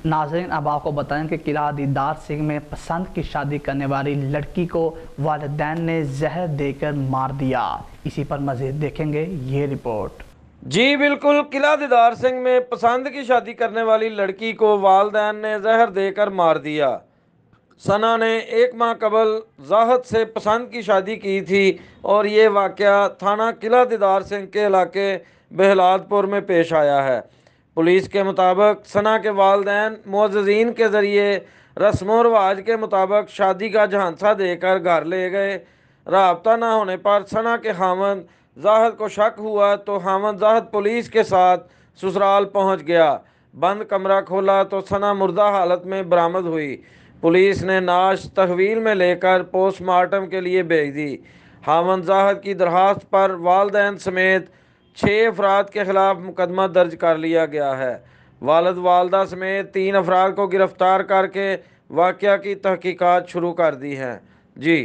ناظرین اب آپ کو بتائیں کہ قلعہ دیدار سنگھ میں پسند کی شادی کرنے والی لڑکی کو والدین نے زہر دے کر مار دیا۔ اسی پر مزید دیکھیں گے یہ رپورٹ۔ جی بالکل، قلعہ دیدار سنگھ میں پسند کی شادی کرنے والی لڑکی کو والدین نے زہر دے کر مار دیا۔ ثنا نے 1 ماہ قبل زاہد سے پسند کی شادی کی تھی اور یہ واقعہ تھانہ قلعہ دیدار سنگھ کے علاقے بہلاد پور میں پیش آیا ہے۔ پولیس کے مطابق ثنا کے والدین معززین کے ذریعے رسم و رواج کے مطابق شادی کا جھانسا دے کر گھر لے گئے۔ رابطہ نہ ہونے پر ثنا کے خاوند زاہد کو شک ہوا تو خاوند زاہد پولیس کے ساتھ سسرال پہنچ گیا۔ بند کمرہ کھولا تو ثنا مردہ حالت میں برآمد ہوئی۔ پولیس نے نعش تحویل میں لے کر پوسٹ مارٹم کے لیے بھیج دی۔ خاوند زاہد کی درخواست پر والدین سمیت 6 افراد کے خلاف مقدمہ درج کر لیا گیا ہے۔ والد والدہ سمیت 3 افراد کو گرفتار کر کے واقعہ کی تحقیقات شروع کر دی ہیں۔ جی